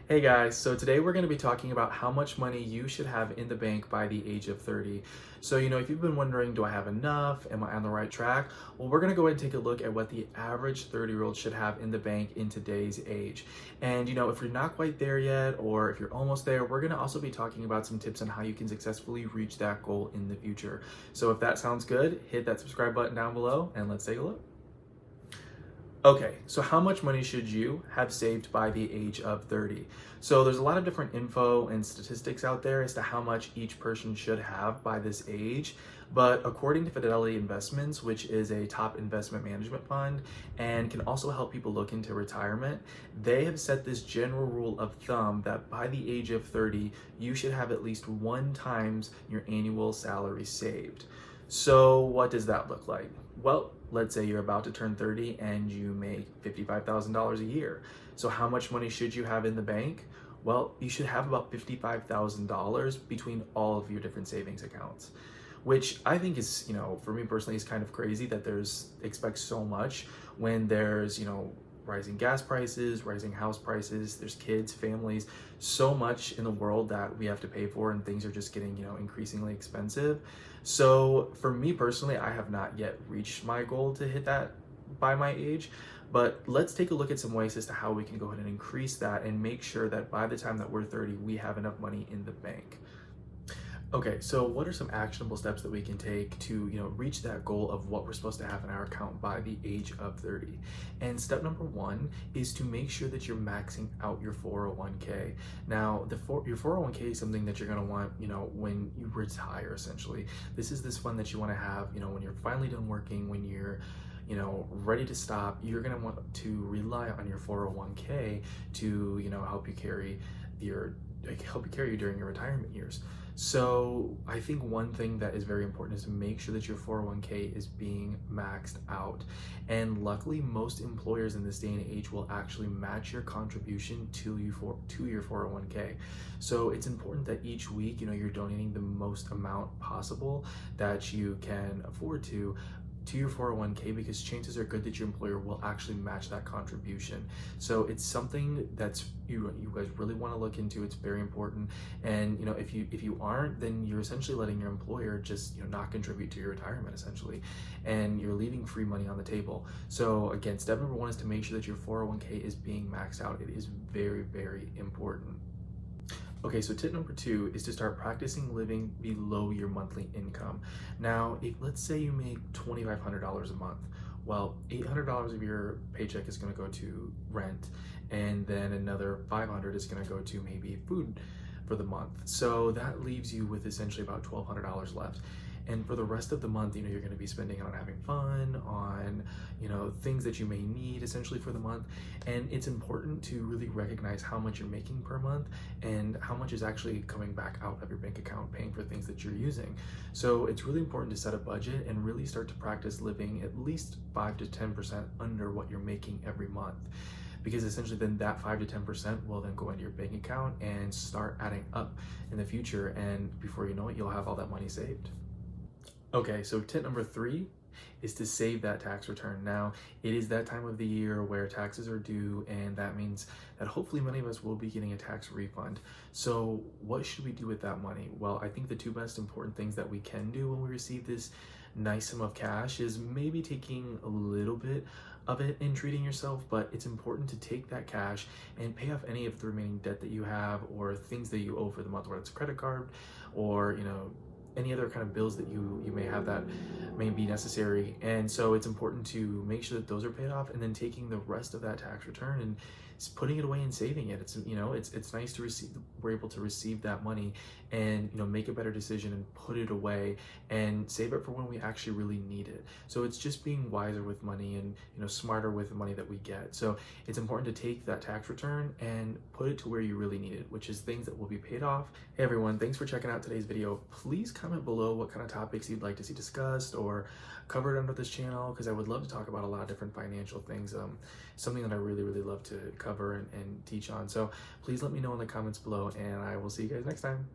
Hey guys, so today we're going to be talking about how much money you should have in the bank by the age of 30. So, if you've been wondering, do I have enough? Am I on the right track? Well, we're going to go ahead and take a look at what the average 30-year-old should have in the bank in today's age. And, if you're not quite there yet, or if you're almost there, we're going to also be talking about some tips on how you can successfully reach that goal in the future. So if that sounds good, hit that subscribe button down below and let's take a look. Okay, so how much money should you have saved by the age of 30? So there's a lot of different info and statistics out there as to how much each person should have by this age. But according to Fidelity Investments, which is a top investment management fund and can also help people look into retirement, they have set this general rule of thumb that by the age of 30, you should have at least 1 times your annual salary saved. So what does that look like? Well, let's say you're about to turn 30 and you make $55,000 a year. So how much money should you have in the bank? Well, you should have about $55,000 between all of your different savings accounts, which I think is, for me personally, is kind of crazy that expect so much when there's, rising gas prices, rising house prices, there's kids, families, so much in the world that we have to pay for and things are just getting, increasingly expensive. So for me personally, I have not yet reached my goal to hit that by my age, but let's take a look at some ways as to how we can go ahead and increase that and make sure that by the time that we're 30, we have enough money in the bank. Okay, so what are some actionable steps that we can take to, reach that goal of what we're supposed to have in our account by the age of 30? And step number one is to make sure that you're maxing out your 401k. Now, your 401k is something that you're going to want, when you retire, essentially. This is this fund that you want to have, when you're finally done working, when you're ready to stop, you're going to want to rely on your 401k to, help you carry you during your retirement years. So I think one thing that is very important is to make sure that your 401k is being maxed out. And luckily, most employers in this day and age will actually match your contribution to your 401k. So it's important that each week, you're donating the most amount possible that you can afford to your 401k, because chances are good that your employer will actually match that contribution. So it's something that's you guys really want to look into. It's very important. And if you aren't, then you're essentially letting your employer just not contribute to your retirement, essentially, and you're leaving free money on the table. So again, step number one is to make sure that your 401k is being maxed out. It is very, very important. Okay, so tip number two is to start practicing living below your monthly income. Now, let's say you make $2,500 a month. Well, $800 of your paycheck is going to go to rent, and then another $500 is going to go to maybe food for the month. So that leaves you with essentially about $1,200 left. And for the rest of the month, you're going to be spending on having fun, on, things that you may need essentially for the month. And it's important to really recognize how much you're making per month and how much is actually coming back out of your bank account, paying for things that you're using. So it's really important to set a budget and really start to practice living at least 5 to 10% under what you're making every month, because essentially then that 5 to 10% will then go into your bank account and start adding up in the future. And before you know it, you'll have all that money saved. Okay, so tip number three is to save that tax return. Now, it is that time of the year where taxes are due, and that means that hopefully many of us will be getting a tax refund. So what should we do with that money? Well, I think the two most important things that we can do when we receive this nice sum of cash is maybe taking a little bit of it and treating yourself, but it's important to take that cash and pay off any of the remaining debt that you have or things that you owe for the month, whether it's a credit card or, any other kind of bills that you may have that may be necessary. And so it's important to make sure that those are paid off, and then taking the rest of that tax return and putting it away and saving it. It's nice to we're able to receive that money and make a better decision and put it away and save it for when we actually really need it. So it's just being wiser with money and smarter with the money that we get. So it's important to take that tax return and put it to where you really need it, which is things that will be paid off. Hey everyone, thanks for checking out today's video. Please comment below what kind of topics you'd like to see discussed or covered under this channel, because I would love to talk about a lot of different financial things. Something that I really, really love to cover and teach on. So please let me know in the comments below, and I will see you guys next time.